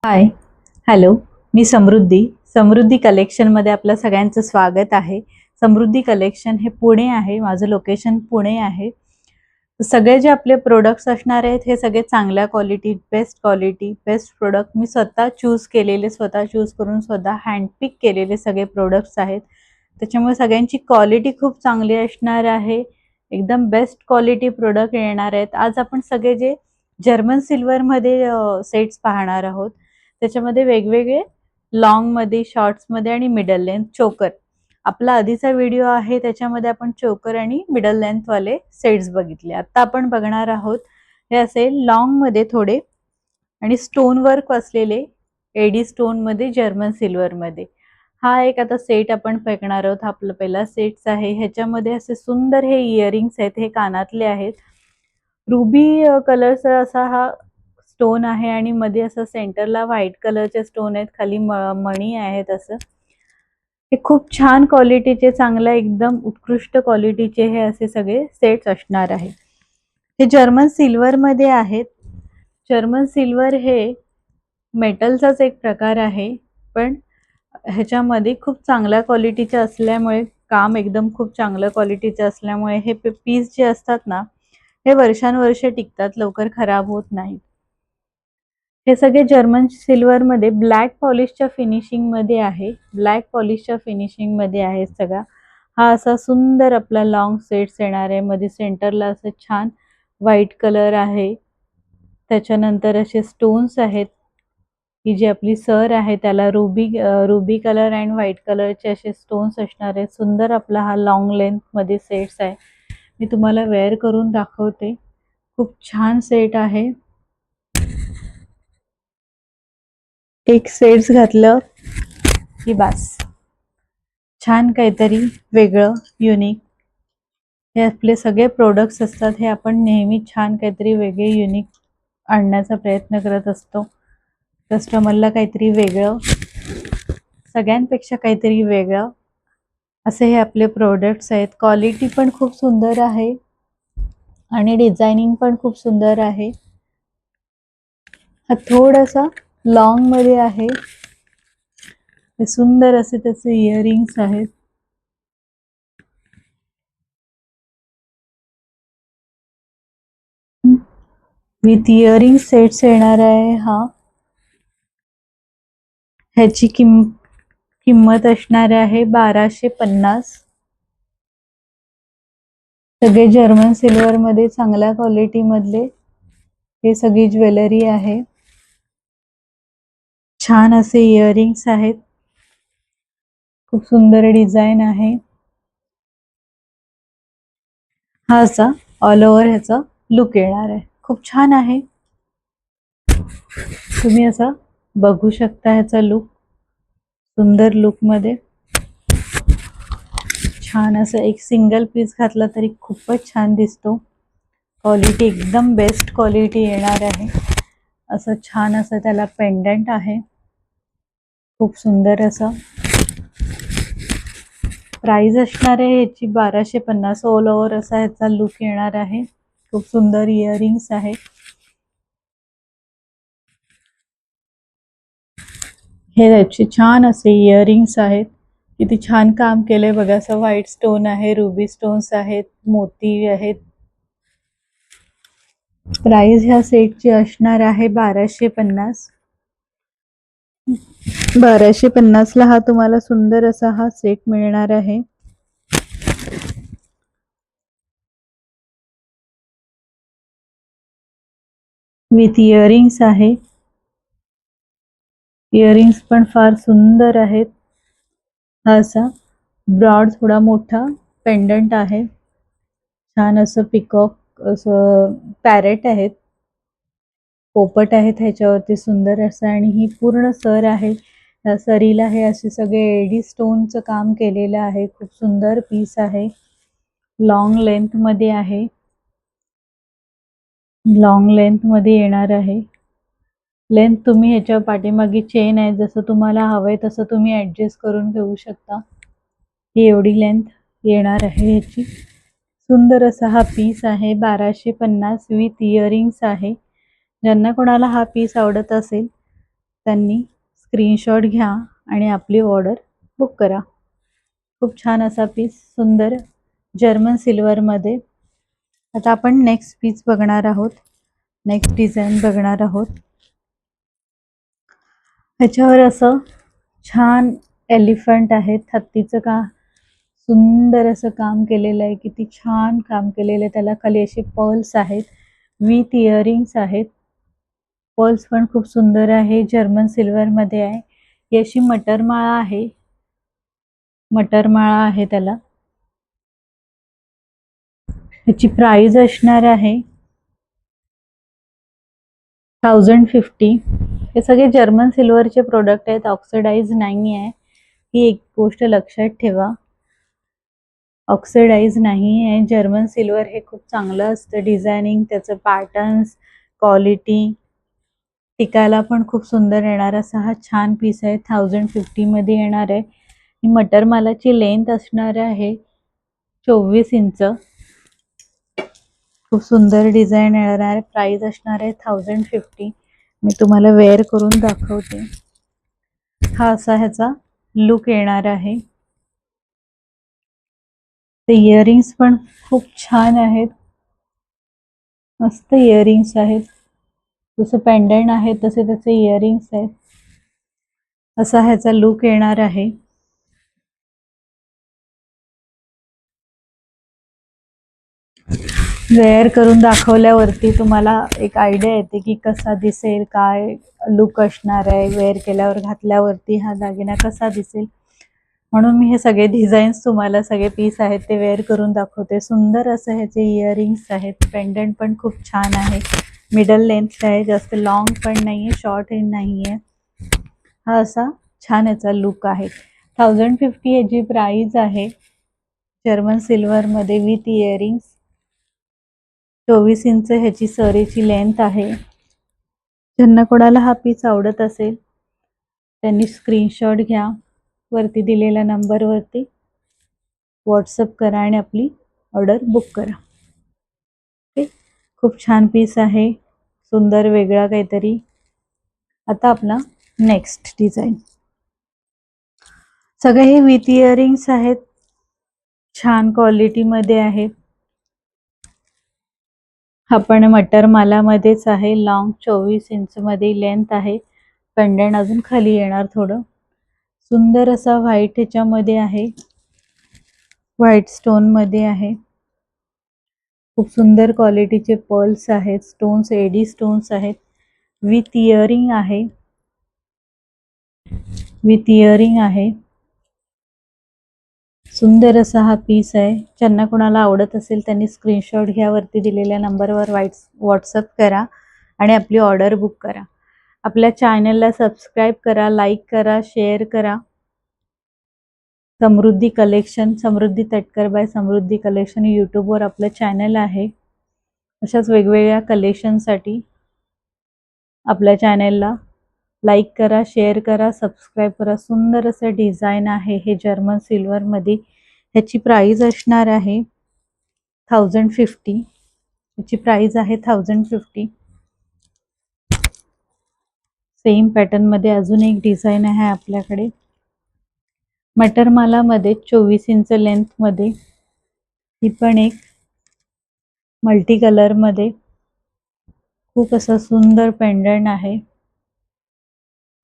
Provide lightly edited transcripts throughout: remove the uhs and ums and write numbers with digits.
हाय, hello. मी समृद्धी कलेक्शनमध्ये आपलं सगळ्यांचं स्वागत आहे. समृद्धी कलेक्शन हे पुणे आहे. माझं लोकेशन पुणे आहे. सगळे जे आपले प्रोडक्ट्स असणार आहेत हे सगळे चांगल्या क्वालिटी, बेस्ट प्रोडक्ट मी स्वतः चूज करून स्वतः हँडपिक केलेले सगळे प्रोडक्ट्स आहेत. त्याच्यामुळे सगळ्यांची क्वालिटी खूप चांगली असणार आहे. एकदम बेस्ट क्वालिटी प्रोडक्ट येणार आहेत. आज आपण सगळे जे जर्मन सिल्वरमध्ये सेट्स पाहणार आहोत. त्याच्यामध्ये वेगवेगळे लॉंगमध्ये, शॉर्ट्समध्ये आणि मिडल लेंथ चोकर. आपला आधीचा व्हिडिओ आहे त्याच्यामध्ये आपण चोकर आणि मिडल लेंथवाले सेट्स बघितले. आता आपण बघणार आहोत हे असे लॉंगमध्ये थोडे आणि स्टोन वर्क असलेले एडी स्टोनमध्ये जर्मन सिल्वरमध्ये. हा एक आता सेट आपण बघणार आहोत. आपला पहिला सेट्स आहे. ह्याच्यामध्ये असे सुंदर हे इयरिंग्स आहेत. हे कानातले आहेत. रुबी कलरचा असा हा स्टोन आहे आणि मध्ये असं सेंटरला व्हाईट कलरचे स्टोन आहेत. खाली मणी आहेत. असं हे खूप छान क्वालिटीचे, चांगल्या एकदम उत्कृष्ट क्वालिटीचे हे असे सगळे सेट्स असणार आहे. हे जर्मन सिल्वर मध्ये आहेत. जर्मन सिल्वर हे मेटलचाच एक प्रकार आहे, पण ह्याच्यामध्ये खूप चांगल्या क्वालिटीचे असल्यामुळे, काम एकदम खूप चांगल्या क्वालिटीचे असल्यामुळे हे पीस जे असतात ना, हे वर्षानुवर्षे टिकतात, लवकर खराब होत नाहीत. हे सगळे जर्मन सिल्वर मध्ये ब्लॅक पॉलिशच्या फिनिशिंग मध्ये आहे. सगळा हा असा सुंदर आपला लॉंग सेट्स येणार आहे. मध्ये सेंटरला असं छान व्हाईट कलर आहे. त्याच्यानंतर असे स्टोन्स आहेत. ही जी आपली सर आहे त्याला रुबी कलर अँड व्हाईट कलरचे असे स्टोन्स असणार आहेत. सुंदर आपला हा लॉंग लेंथ मध्ये सेट्स आहे. मी तुम्हाला वेअर करून दाखवते. खूप छान सेट आहे. एक सेट्स घातलं की बास, छान काहीतरी वेगळं, युनिक. हे आपले सगळे प्रोडक्ट्स असतात. हे आपण नेहमी छान काहीतरी वेगळे, युनिक आणण्याचा प्रयत्न करत असतो. कस्टमरला काहीतरी वेगळं, सगळ्यांपेक्षा काहीतरी वेगळं असे हे आपले प्रोडक्ट्स आहेत. क्वालिटी पण खूप सुंदर आहे आणि डिझायनिंग पण खूप सुंदर आहे. हा थोडासा लॉंग मध्ये आहे. हे सुंदर असे त्याचे इयरिंग्स आहेत. विथ इयरिंग सेट्स येणार आहे हा. ह्याची किंमत असणार आहे 1250. सगळे जर्मन सिल्वर मध्ये चांगल्या क्वालिटी मधले हे सगळी ज्वेलरी आहे. छान असे इयरिंग्स आहेत. खूप सुंदर डिझाईन आहे. हा असा ऑल ओव्हर ह्याचा लुक येणार आहे. खूप छान आहे. तुम्ही असा बघू शकता ह्याचा लुक, सुंदर लुक मध्ये. छान असं एक सिंगल पीस घातला तरी खूपच छान दिसतो. क्वालिटी एकदम बेस्ट क्वालिटी येणार आहे. असं छान असं त्याला पेंडंट आहे. खूप सुंदर असं. प्राइस असणार आहे याची 1250. ऑल ओव्हर असा ह्याचा लुक येणार आहे. खूप सुंदर इयरिंग्स आहे. हे त्याचे छान असे इयरिंग्स आहेत. किती छान काम केलंय बघा. असं व्हाईट स्टोन आहे, रुबी स्टोन्स आहेत, मोती आहेत. प्राइस ह्या सेटची असणार आहे 1250. 1250 ला हा तुम्हाला सुंदर असा हा सेट मिळणार आहे. विथ इयरिंग्स आहे. इयरिंग्स पण फार सुंदर आहेत. हा असा ब्रॉड थोडा मोठा पेंडंट आहे. छान असं पिकॉक असं पॅरेट आहेत, पोपट आहेत ह्याच्यावरती सुंदर असं. आणि ही पूर्ण सर आहे. या सरीला हे असे सगळे एडी स्टोनचं काम केलेलं आहे. खूप सुंदर पीस आहे. लॉंग लेंथ मध्ये आहे. लॉंग लेंथ मध्ये येणार आहे. लेंथ तुम्ही ह्याच्या पाठीमागे चेन आहे, जसं तुम्हाला हवंय तसं तुम्ही ऍडजस्ट करून घेऊ शकता. ही एवढी लेंथ येणार आहे ह्याची. सुंदर असा हा पीस आहे. 1250 विथ इयरिंग्स आहे. ज्यांना कोणाला हा पीस आवडत असेल त्यांनी स्क्रीनशॉट घ्या आणि आपली ऑर्डर बुक करा. खूप छान असा पीस, सुंदर जर्मन सिल्वरमध्ये. आता आपण नेक्स्ट पीस बघणार आहोत, नेक्स्ट डिझाईन बघणार आहोत. ह्याच्यावर असं छान एलिफंट आहे, हत्तीचं का सुंदर असं काम केलेलं आहे. किती छान काम केलेलं आहे. त्याला खाली असे पर्ल्स आहेत, विथ इयरिंग्स आहेत. पर्ल्स पण खूप सुंदर आहे, जर्मन सिल्वरमध्ये आहे. ही अशी मटरमाळा आहे, मटरमाळा आहे त्याला. ह्याची प्राइस असणार आहे 1050. हे सगळे जर्मन सिल्वरचे प्रोडक्ट आहेत, ऑक्सिडाइज नाही आहे. ही एक गोष्ट लक्षात ठेवा, ऑक्सिडाइज नाही आहे. जर्मन सिल्वर हे खूप चांगलं असतं. डिझायनिंग, त्याचं पॅटर्न्स, क्वालिटी, टिकायला पण खूप सुंदर येणार असा हा छान पीस आहे. 1050 मध्ये येणार आहे. ही मटरमालाची लेंथ असणार आहे 24 इंच. खूप सुंदर डिझाईन येणार आहे. प्राइस असणार आहे 1050. मी तुम्हाला वेअर करून दाखवते. हा असा ह्याचा लुक येणार आहे. ते इयरिंग्स पण खूप छान आहेत, मस्त इयरिंग्स आहेत. जसं पेंडंट आहे तसे त्याचे इयरिंग्स आहेत. असा ह्याचा लुक येणार आहे. वेअर करून दाखवल्यावरती तुम्हाला एक आयडिया येते की कसा दिसेल, काय लुक असणार आहे, वेअर केल्यावर घातल्यावरती हा दागिना कसा दिसेल. म्हणून मी हे सगळे डिझाईन्स तुम्हाला, सगळे पीस आहेत ते वेअर करून दाखवते. सुंदर असं ह्याचे इयरिंग्स आहेत. पेंडंट पण खूप छान आहे, मिडल लेंथ आहे, जास्त लॉंग पण नाही आहे, शॉर्ट नाही आहे. हा असा छान याचा लुक आहे. 1050 याची प्राइस आहे. जर्मन सिल्वरमध्ये विथ इयरिंग्स. 24 इंच ह्याची सरीची लेंथ आहे. ज्यांना कोणाला हा पीस आवडत असेल त्यांनी स्क्रीनशॉट घ्या, वरती दिलेल्या नंबरवरती व्हॉट्सअप करा आणि आपली ऑर्डर बुक करा. ओके, खूप छान पीस आहे, सुंदर वेगळा काहीतरी. आता आपला नेक्स्ट डिझाईन. सगळे हे विथ इयरिंग्स आहेत, छान क्वालिटीमध्ये आहेत. हा पण मटरमालामध्येच आहे, लॉंग 24 इंच मध्ये लेंथ आहे. पेंडंट अजून खाली येणार थोडं. सुंदर असा व्हाईट ह्याच्यामध्ये आहे, व्हाईट स्टोन मध्ये आहे. खूप सुंदर क्वालिटीचे पर्ल्स आहेत, स्टोन्स, एडी स्टोन्स आहेत. विथ इयरिंग आहे, विथ इयरिंग आहे. सुंदर असा हा पीस आहे. ज्यांना कोणाला आवडत असेल त्यांनी स्क्रीनशॉट घ्या, वरती दिलेल्या नंबरवर व्हॉट्सअप करा आणि आपली ऑर्डर बुक करा. आपल्या चॅनलला सबस्क्राईब करा, लाईक करा, शेअर करा. समृद्धी कलेक्शन, समृद्धी तटकर बाय समृद्धी कलेक्शन यूट्यूबवर आपलं चॅनल आहे. अशाच वेगवेगळ्या कलेक्शनसाठी आपल्या चॅनलला लाईक करा, शेअर करा, सबस्क्राईब करा. सुंदर असं डिझाईन आहे हे जर्मन सिल्वरमध्ये. ह्याची प्राइस असणार आहे 1050. ह्याची प्राइस आहे 1050. सेम पॅटर्नमध्ये अजून एक डिझाईन आहे आपल्याकडे, मटरमालामध्ये 24 इंच लेंथमध्ये. ही पण एक मल्टी कलरमध्ये खूप असं सुंदर पेंडंट आहे.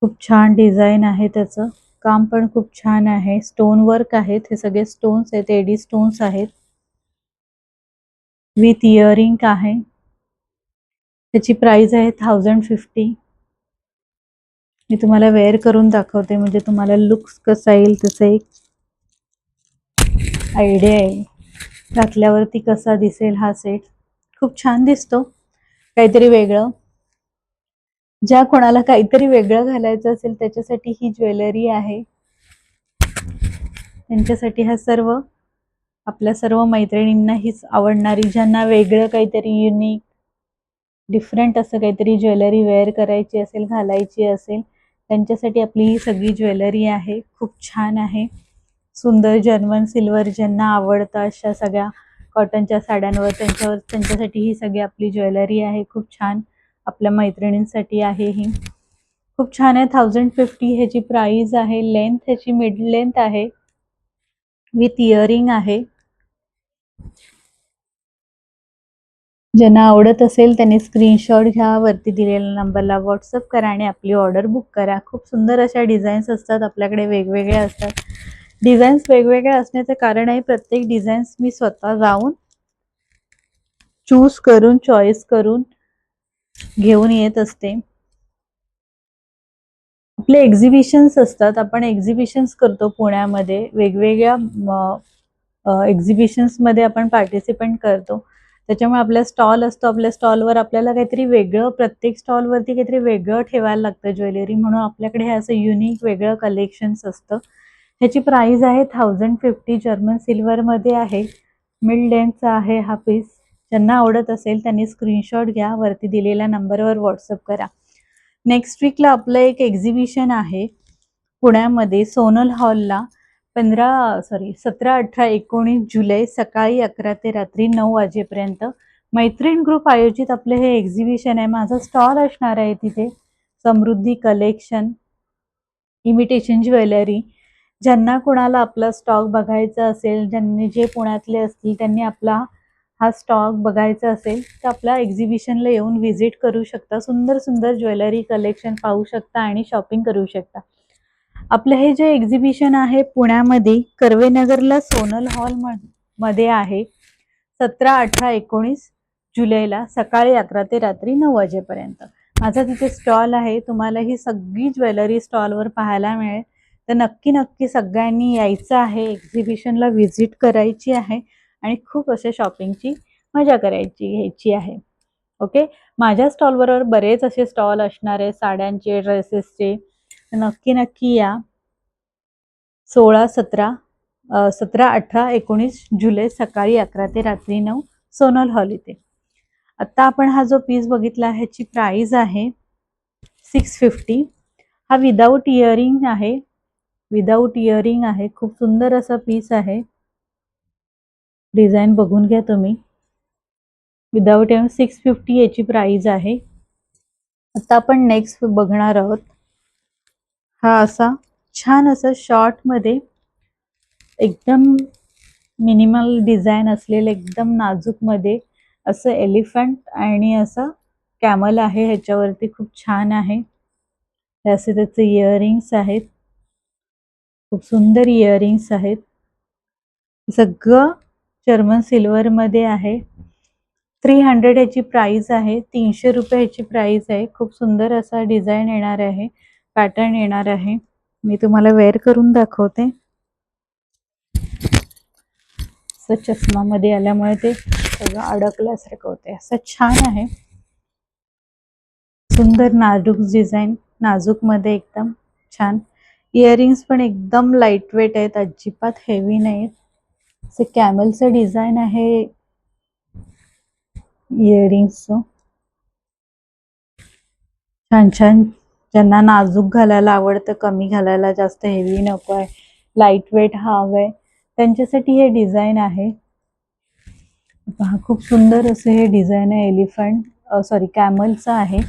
खूप छान डिझाईन आहे, त्याचं काम पण खूप छान आहे. स्टोन वर्क आहेत, हे सगळे स्टोन्स आहेत, एडी स्टोन्स आहेत. विथ इयरिंग आहे. त्याची प्राइस आहे 1050. मी तुम्हाला वेअर करून दाखवते म्हणजे तुम्हाला लुक्स कसा येईल त्याचं एक आयडिया येईल. घातल्यावरती कसा दिसेल हा सेट. खूप छान दिसतो, काहीतरी वेगळं. ज्या कोणाला काहीतरी वेगळं घालायचं असेल त्याच्यासाठी ही ज्वेलरी आहे. त्यांच्यासाठी हा सर्व, आपल्या सर्व मैत्रिणींना हीच आवडणारी, ज्यांना वेगळं काहीतरी युनिक डिफरंट असं काहीतरी ज्वेलरी वेअर करायची असेल, घालायची असेल, त्यांच्यासाठी आपली ही सगळी ज्वेलरी आहे. खूप छान आहे, सुंदर जर्मन सिल्वर ज्यांना आवडतं अशा सगळ्या कॉटनच्या साड्यांवर त्यांच्यासाठी ही सगळी आपली ज्वेलरी आहे. खूप छान आपल्या मैत्रिणींसाठी आहे ही. खूप छान आहे. 1050 ह्याची प्राइस आहे. लेंथ ह्याची मिड लेंथ आहे विथ इयरिंग आहे. ज्यांना आवडत असेल त्यांनी स्क्रीनशॉट घ्या, वरती दिलेल्या नंबरला व्हॉट्सअप करा आणि आपली ऑर्डर बुक करा. खूप सुंदर अशा डिझाईन्स असतात आपल्याकडे, वेगवेगळ्या असतात. डिझाईन्स वेगवेगळ्या असण्याचं कारण आहे प्रत्येक डिझाईन्स मी स्वतः जाऊन चॉईस करून घेऊन येत असते. आपले एक्झिबिशन्स असतात, आपण एक्झिबिशन्स करतो पुण्यामध्ये. वेगवेगळ्या एक्झिबिशन्स मध्ये आपण पार्टिसिपेट करतो. त्याच्यामुळे आपला स्टॉल असतो. आपल्या स्टॉलवर आपल्याला काहीतरी वेगळं, प्रत्येक स्टॉलवरती काहीतरी वेगळं ठेवायला लागतं ज्वेलरी, म्हणून आपल्याकडे हे असं युनिक वेगळं कलेक्शन्स असतं. ह्याची प्राइस आहे 1050. जर्मन सिल्वर मध्ये आहे. मिड लेंथचा आहे हा पीस. ज्यांना आवडत असेल त्यांनी स्क्रीनशॉट घ्या, वरती दिलेल्या नंबरवर व्हॉट्सअप करा. नेक्स्ट वीकला आपलं एक एक्झिबिशन आहे पुण्यामध्ये सोनल हॉलला. 17, 18, 19 जुलै सकाळी 11 ते रात्री 9 वाजेपर्यंत मैत्रीण ग्रुप आयोजित आपले हे एक्झिबिशन आहे. माझा स्टॉल असणार आहे तिथे. समृद्धी कलेक्शन, इमिटेशन ज्वेलरी. ज्यांना कोणाला आपला स्टॉक बघायचा असेल, ज्यांनी जे पुण्यातले असतील त्यांनी आपला हा स्टॉक बघायचा असेल तर आपल्या एक्झिबिशनला येऊन व्हिजिट करू शकता. सुंदर सुंदर ज्वेलरी कलेक्शन पाहू शकता आणि शॉपिंग करू शकता. आपलं हे जे एक्झिबिशन आहे पुण्यामध्ये कर्वेनगरला सोनल हॉल मध्ये आहे. 17, 18, 19 जुलैला सकाळी 11 ते रात्री 9 वाजेपर्यंत माझा तिथे स्टॉल आहे. तुम्हाला ही सगळी ज्वेलरी स्टॉलवर पाहायला मिळेल. तर नक्की नक्की सगळ्यांनी यायचं आहे, एक्झिबिशनला व्हिजिट करायची आहे आणि खूप अशा शॉपिंगची मजा घ्यायची आहे. ओके, माझ्या स्टॉलवर बरेच असे स्टॉल असणार आहे साड्यांचे, ड्रेसेसचे. नक्की नक्की या. 16, 17, 18, 19 जुलै सकाळी 11 ते रात्री 9 सोनल हॉल इथे. आता आपण हा जो पीस बघितला ह्याची प्राइस आहे 650. हा विदाऊट इयरिंग आहे. विदाऊट इयरिंग आहे. खूप सुंदर असा पीस आहे. डिझाईन बघून घ्या तुम्ही. विदाऊट इयरिंग 650 याची प्राइस आहे. आता आपण नेक्स्ट बघणार आहोत. हा असा छान असा शॉर्ट मध्ये एकदम मिनिमल डिझाईन असलेले, एकदम नाजूक मध्ये असं एलिफंट आणि असं कॅमल आहे ह्याच्यावरती. खूप छान आहे. असे त्याचे इयरिंग्स आहेत. खूप सुंदर इयरिंग्स आहेत. सगळं जर्मन सिल्वर मध्ये आहे. 300 याची प्राइस आहे. 300 रुपये याची प्राइस आहे. खूप सुंदर असा डिझाईन येणार आहे, पॅटर्न येणार आहे. मी तुम्हाला वेअर करून दाखवते. चष्मा मध्ये आल्यामुळे ते सगळं अडकल्यासारखं होते. असं छान आहे. सुंदर नाजूक डिझाईन, नाजूक मध्ये एकदम छान. इयरिंग्स पण एकदम लाईट वेट आहेत, अजिबात हेवी नाहीत. असे कॅमलचं डिझाईन आहे इयरिंग्सचं. छान छान. ज्यांना नाजूक घालायला आवडतं, कमी घालायला, जास्त हेवी नको आहे, लाईट वेट हवंय, त्यांच्यासाठी हे डिझाईन आहे. पहा, खूप सुंदर असं हे डिझाईन आहे. एलिफंट कॅमलचं आहे.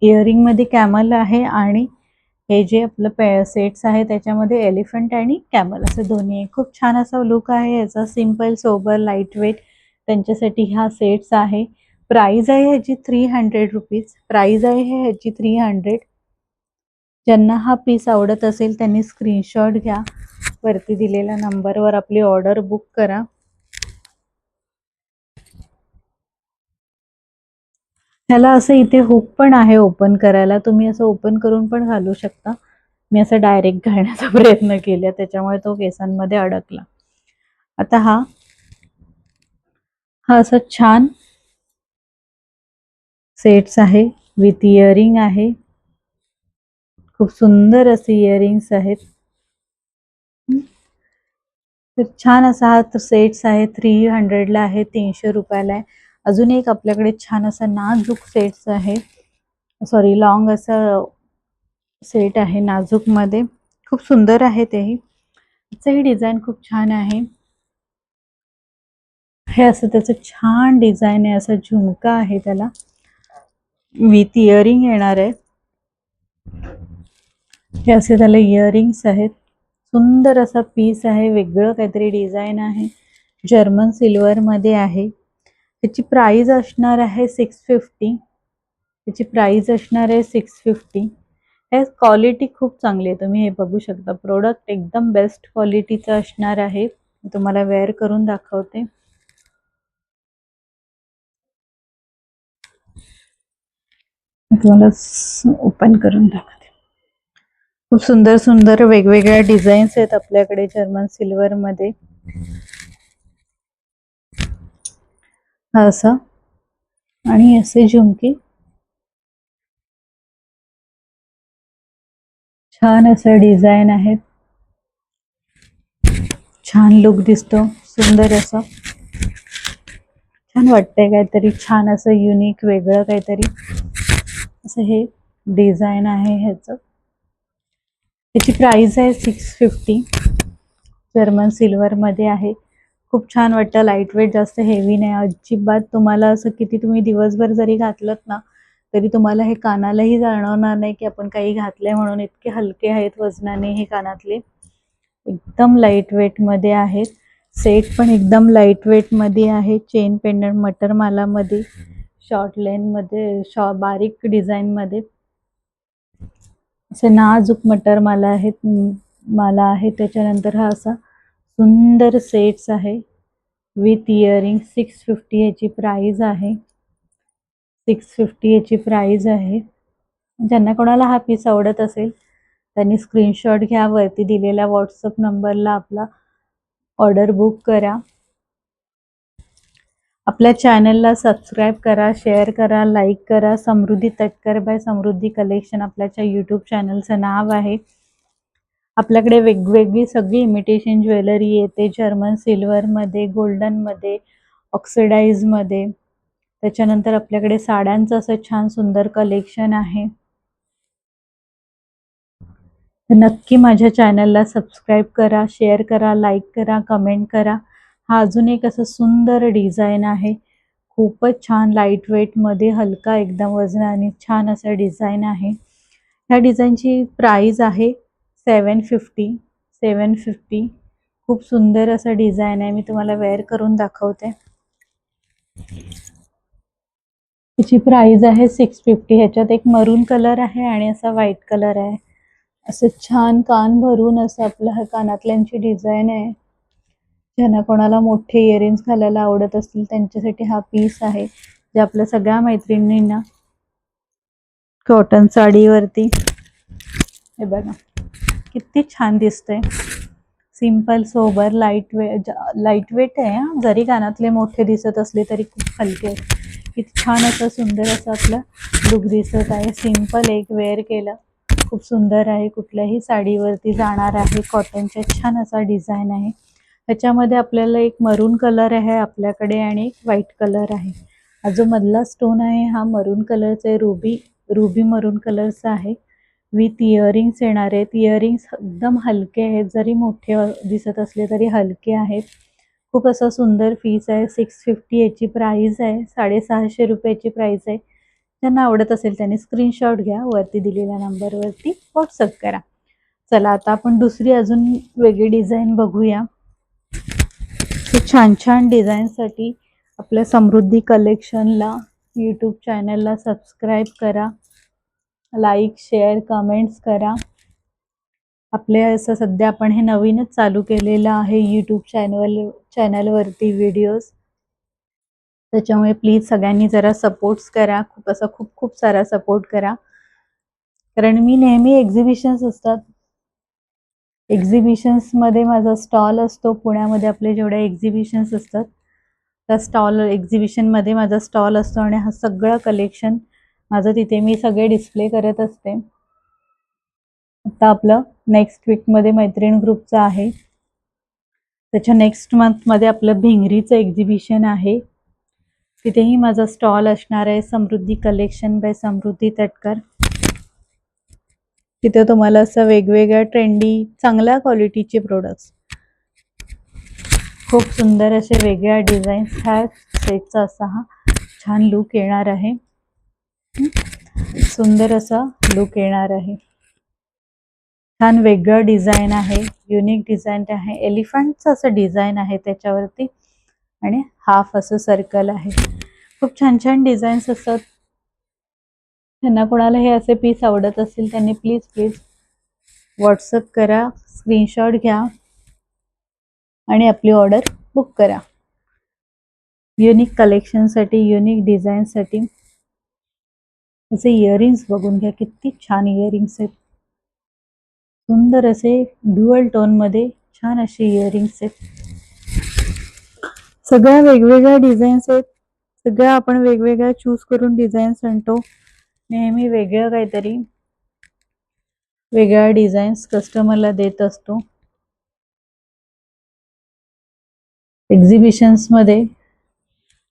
इयरिंग मध्ये कॅमल आहे आणि हे जे आपलं सेट्स आहे त्याच्यामध्ये एलिफंट आणि कॅमल असं दोन्ही आहे. खूप छान असा लुक आहे याचा. सिंपल, सोबर, लाईट वेट त्यांच्यासाठी हा सेट्स आहे. प्राइस आहे ह्याची 300 रुपीज. प्राइस आहे ह्याची 300. ज्यांना हा पीस आवडत असेल त्यांनी स्क्रीनशॉट घ्या, वरती दिलेल्या नंबरवर आपली ऑर्डर बुक करा. ह्याला असं इथे हुक पण आहे ओपन करायला. तुम्ही असं ओपन करून पण घालू शकता. मी असं डायरेक्ट घालण्याचा प्रयत्न केला, त्याच्यामुळे तो केसांमध्ये अडकला. आता हा असं छान सेट्स आहे विथ इयरिंग आहे. खूप सुंदर असे इयरिंग्स आहेत. तर छान असा हा सेट्स आहे. 300 ला आहे, 300 रुपयाला आहे. अजून एक आपल्याकडे छान असा नाजूक सेट्स आहे, लॉंग असं सेट आहे नाजूक मध्ये. खूप सुंदर आहे तेही. त्याचंही डिझाईन खूप छान आहे. हे असं त्याचं छान डिझाईन आहे. असं झुमका आहे त्याला. विथ इयरिंग येणार आहे. हे असे त्याला इयरिंग्स आहेत. सुंदर असा पीस आहे, वेगळं काहीतरी डिझाईन आहे, जर्मन सिल्वर मध्ये आहे. त्याची प्राइस असणार आहे 650. त्याची प्राइस असणार आहे 650. हे क्वालिटी खूप चांगली आहे, तुम्ही हे बघू शकता. प्रोडक्ट एकदम बेस्ट क्वालिटीचं असणार आहे. मी तुम्हाला वेअर करून दाखवते. तुम्हाला ओपन करून दाखवते. खूप सुंदर सुंदर वेगवेगळ्या डिझाईन्स आहेत आपल्याकडे जर्मन सिल्वर मध्ये. हा असा आणि असे झुमके, छान असं डिझाईन आहेत. छान लुक दिसतो, सुंदर असं छान वाटतंय. काहीतरी छान असं युनिक वेगळं काहीतरी असं हे डिझाईन आहे ह्याचं. त्याची प्राइस आहे 650. जर्मन सिल्वर मध्ये आहे. खूप छान वाटतं, लाईट वेट, जास्त हेवी नाही अजिबात. तुम्हाला असं किती तुम्ही दिवसभर जरी घातलं ना तरी तुम्हाला हे कानालाही जाणवणार नाही की आपण काही घातलंय म्हणून. इतके हलके आहेत वजनाने हे कानातले, एकदम लाईट वेट मध्ये आहेत. सेट पण एकदम लाईट वेट मध्ये आहे. चेन पेंडंट मटर माला मध्ये, शॉर्ट लेन मध्ये, बारीक डिझाईन मध्ये असे नाजूक मटर माला आहेत, माला आहे. त्याच्यानंतर हा असा सुंदर सेट्स आहे विथ इयरिंग. 650 याची प्राइस आहे. 650 याची प्राइस आहे. ज्यांना कोणाला हा पीस आवडत असेल त्यांनी स्क्रीनशॉट घ्या, वरती दिलेल्या व्हॉट्सअप नंबरला आपला ऑर्डर बुक करा. आपल्या चॅनलला सबस्क्राईब करा, शेअर करा, लाईक करा. समृद्धी तटकर बाय समृद्धी कलेक्शन आपल्याच्या यूट्यूब चॅनलचं नाव आहे. आपल्याकडे वेगवेगळी सगळी इमिटेशन ज्वेलरी येते, जर्मन सिल्वरमध्ये, गोल्डनमध्ये, ऑक्सिडाईजमध्ये. त्याच्यानंतर आपल्याकडे साड्यांचं असं छान सुंदर कलेक्शन आहे. तर नक्की माझ्या चॅनलला सबस्क्राईब करा, शेअर करा, लाईक करा, कमेंट करा. हा अजून एक असं सुंदर डिझाईन आहे, खूपच छान लाईट वेटमध्ये, हलका एकदम वजनाने छान असं डिझाईन आहे. ह्या डिझाईनची प्राइस आहे 750. 750. खूप सुंदर असं डिझाईन आहे. मी तुम्हाला वेअर करून दाखवते. त्याची प्राइस आहे 650. ह्याच्यात एक मरून कलर आहे आणि असा व्हाईट कलर आहे. असं छान कान भरून असं आपल्या कानातल्यांची डिझाईन आहे. ज्यांना कोणाला मोठे इयरिंग्स घालायला आवडत असतील त्यांच्यासाठी हा पीस आहे, जे आपल्या सगळ्या मैत्रिणींना कॉटन साडीवरती. हे बघा किती छान दिसतंय, सिंपल सोबर लाईट वेट आहे. जरी कानातले मोठे दिसत असले तरी खूप हलके आहेत. किती छान असं सुंदर असं आपलं लुक दिसत आहे. सिंपल एक वेअर केलं खूप सुंदर आहे, कुठल्याही साडीवरती जाणार आहे. कॉटनच्या छान असा डिझाईन आहे. ह्याच्यामध्ये आपल्याला एक मरून कलर आहे आपल्याकडे आणि एक व्हाईट कलर आहे. हा जो मधला स्टोन आहे हा मरून कलरचा आहे, रुबी मरून कलरचा आहे. विथ इयरिंग्स येणार आहेत. इयरिंग्स एकदम हलके आहेत, जरी मोठे दिसत असले तरी हलके आहेत. खूप असं सुंदर पीस आहे. 650 याची प्राइस आहे. 650 रुपयाची प्राइस आहे. ज्यांना आवडत असेल त्यांनी स्क्रीनशॉट घ्या, वरती दिलेल्या नंबरवरती व्हॉट्सअप करा. चला आता आपण दुसरी अजून वेगळी डिझाईन बघूया. छान छान डिझाईनसाठी आपल्या समृद्धी कलेक्शनला यूट्यूब चॅनलला सबस्क्राईब करा, लाईक शेअर कमेंट्स करा. आपले असं सध्या आपण हे नवीनच चालू केलेलं आहे यूट्यूब चॅनलवरती व्हिडिओज. त्याच्यामुळे प्लीज सगळ्यांनी जरा सपोर्ट्स करा, खूप सारा सपोर्ट करा. कारण मी नेहमी एक्झिबिशन्स असतात, एक्झिबिशन्समध्ये माझा स्टॉल असतो पुण्यामध्ये. आपले जेवढे एक्झिबिशन्स असतात त्या एक्झिबिशनमध्ये माझा स्टॉल असतो आणि हा सगळं कलेक्शन माझं तिथे मी सगळे डिस्प्ले करत असते. आता आपलं नेक्स्ट वीकमध्ये मैत्रीण ग्रुपचं आहे, त्याच्या नेक्स्ट मंथमध्ये आपलं भिंगरीचं एक्झिबिशन आहे, तिथेही माझा स्टॉल असणार आहे. समृद्धी कलेक्शन बाय समृद्धी तटकर. तिथे तुम्हाला असं वेगवेगळ्या ट्रेंडी चांगल्या क्वालिटीचे प्रोडक्ट्स, खूप सुंदर असे वेगळ्या डिझाईन्स ह्या सेटचा असा हा छान लुक येणार आहे. सुंदर असा लुक येणार आहे. छान वेगळं डिझाईन आहे, युनिक डिझाईन आहे. एलिफंटचं असं डिझाईन आहे त्याच्यावरती आणि हाफ असं सर्कल आहे. खूप छान छान डिझाईन्स असतात. त्यांना कोणाला हे असे पीस आवडत असतील त्यांनी प्लीज व्हॉट्सअप करा, स्क्रीनशॉट घ्या आणि आपली ऑर्डर बुक करा. युनिक कलेक्शनसाठी, युनिक डिझाईनसाठी. असे इयरिंग्स बघून घ्या, किती छान इयरिंग्स आहेत. सुंदर असे ड्युअल टोन मध्ये छान असे इयरिंग्स आहेत. सगळ्या वेगवेगळ्या डिझाईन्स आहेत. सगळ्या आपण वेगवेगळ्या चूज करून डिझाईन्स आणतो. नेहमी वेगळं काहीतरी वेगळ्या डिझाईन्स कस्टमरला देत असतो. एक्झिबिशन्स मध्ये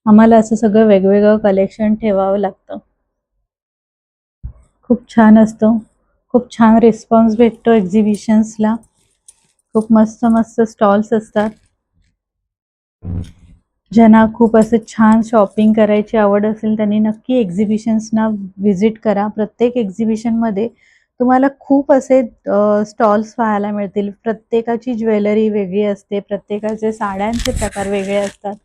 आम्हाला असं सगळं वेगवेगळं कलेक्शन ठेवावं लागतं. खूप छान असतं. खूप छान रिस्पॉन्स भेटतो एक्झिबिशन्सला. खूप मस्त मस्त स्टॉल्स असतात. ज्यांना खूप असं छान शॉपिंग करायची आवड असेल त्यांनी नक्की एक्झिबिशन्सना व्हिजिट करा. प्रत्येक एक्झिबिशनमध्ये तुम्हाला खूप असे स्टॉल्स पाहायला मिळतील. प्रत्येकाची ज्वेलरी वेगळी असते, प्रत्येकाचे साड्यांचे प्रकार वेगळे असतात.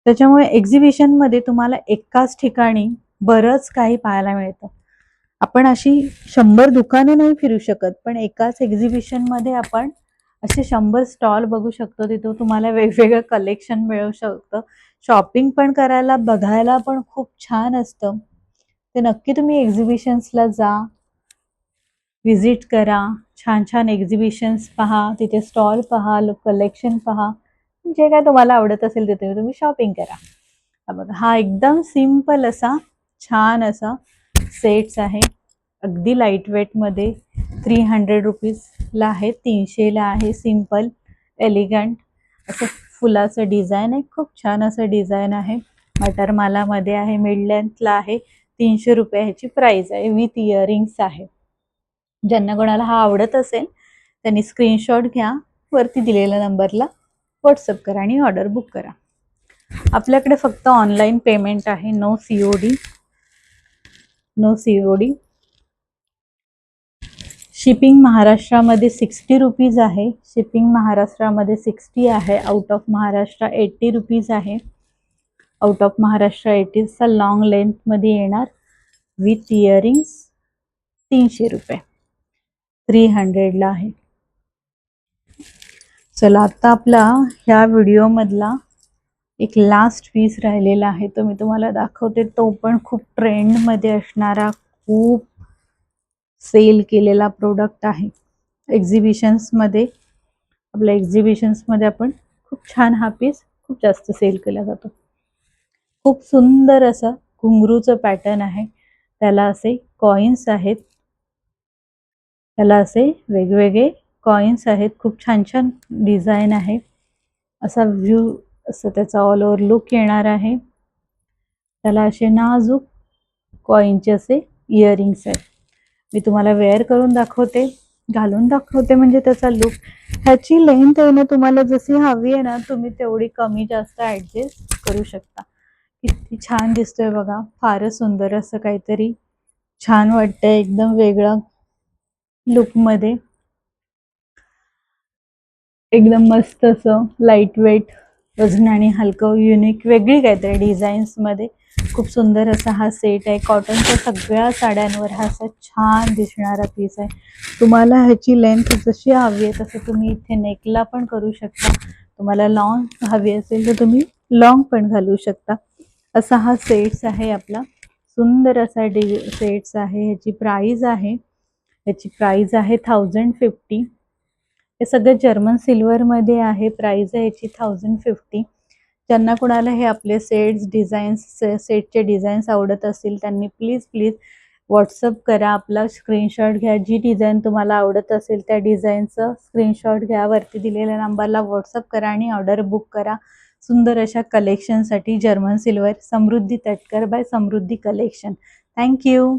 त्याच्यामुळे एक्झिबिशनमध्ये तुम्हाला एकाच ठिकाणी बरंच काही पाहायला मिळतं. आपण अशी 100 दुकाने नाही फिरू शकत, पण एकाच एक्झिबिशनमध्ये आपण असे 100 स्टॉल बघू शकतो. तिथं तुम्हाला वेगवेगळं कलेक्शन मिळू शकतं. शॉपिंग पण करायला, बघायला पण खूप छान असतं. ते नक्की तुम्ही एक्झिबिशन्सला जा, व्हिजिट करा. छान छान एक्झिबिशन्स पहा, तिथे स्टॉल पहा, कलेक्शन पहा. जे काय तुम्हाला आवडत असेल तिथे तुम्ही शॉपिंग करा. बघा, हा एकदम सिंपल असा छान असा सेट्स आहे. अगदी लाईट वेट मध्ये 300 रुपीजला आहे, 300ला आहे. सिंपल एलिगंट असं फुलाचं डिझाईन आहे. खूप छान असं डिझाईन आहे. मटर मालामध्ये आहे, मिड लेंथला आहे. 300 रुपये ह्याची प्राइस आहे. विथ इयरिंग्स आहे. ज्यांना कोणाला हा आवडत असेल त्यांनी स्क्रीनशॉट घ्या, वरती दिलेल्या नंबरला व्हॉट्सअप करा आणि ऑर्डर बुक करा. आपल्याकडे फक्त ऑनलाईन पेमेंट आहे, नो COD. शिपिंग महाराष्ट्रामध्ये 60 रुपीज आहे. शिपिंग महाराष्ट्रामध्ये 60 आहे. आउट ऑफ महाराष्ट्र 80 रुपीज आहे. आउट ऑफ महाराष्ट्र 80 चा लॉंग लेंथ मध्ये येणार विथ इयरिंग्स 300 रुपये. 300ला आहे. चला, आता आपला ह्या व्हिडिओ मधला एक लास्ट पीस राहिलेला आहे, तो मी तुम्हाला दाखवते. तो पण खूप ट्रेंड मध्ये असणारा, खूप सेल केलेला प्रोडक्ट आहे. एक्झिबिशन्समध्ये आपण खूप छान हा पीस खूप जास्त सेल केला जातो. खूप सुंदर असा घुंगरूचं पॅटर्न आहे. त्याला असे कॉइन्स आहेत. त्याला असे वेगवेगळे कॉइन्स आहेत. खूप छान छान डिझाईन आहे. असा व्ह्यू असं त्याचा ऑल ओव्हर लुक येणार आहे. त्याला असे नाजूक कॉइनचे असे इयरिंग्स आहेत. मी तुम्हाला वेअर करून दाखवते, घालून दाखवते, म्हणजे त्याचा लुक. ह्याची लेंथ आहे ना, तुम्हाला जशी हवी आहे ना तुम्ही तेवढी कमी जास्त ऍडजस्ट करू शकता. किती छान दिसतोय बघा. फारच सुंदर असं काहीतरी छान वाटतंय, एकदम वेगळं लुक मध्ये. एकदम मस्त असं लाईट वेट, वजनाने हलकं, युनिक, वेगळी काहीतरी डिझाईन्स मध्ये खूप सुंदर असा हा सेट आहे. कॉटनच्या सगळ्या साड्यांवर हा असा छान दिसणारा पीस आहे. तुम्हाला ह्याची लेंथ जशी हवी आहे तसं तुम्ही इथे नेकला पण करू शकता. तुम्हाला लॉंग हवी असेल तर तुम्ही लॉंग पण घालू शकता. असा हा सेट्स आहे आपला. सुंदर असा सेट्स आहे. ह्याची प्राइस आहे 1050. हे सगळं जर्मन सिल्वर मध्ये आहे. प्राइस आहे याची 1050. ज्यांना कोणाला हे आपले सेट्स डिझाईन्स, सेटचे डिझाईन्स आवडत असतील त्यांनी प्लीज व्हॉट्सअप करा. आपला स्क्रीनशॉट घ्या. जी डिझाईन तुम्हाला आवडत असेल त्या डिझाईनचं स्क्रीनशॉट घ्या, वरती दिलेल्या नंबरला व्हॉट्सअप करा आणि ऑर्डर बुक करा. सुंदर अशा कलेक्शनसाठी जर्मन सिल्वर, समृद्धी तटकर बाय समृद्धी कलेक्शन. थँक्यू.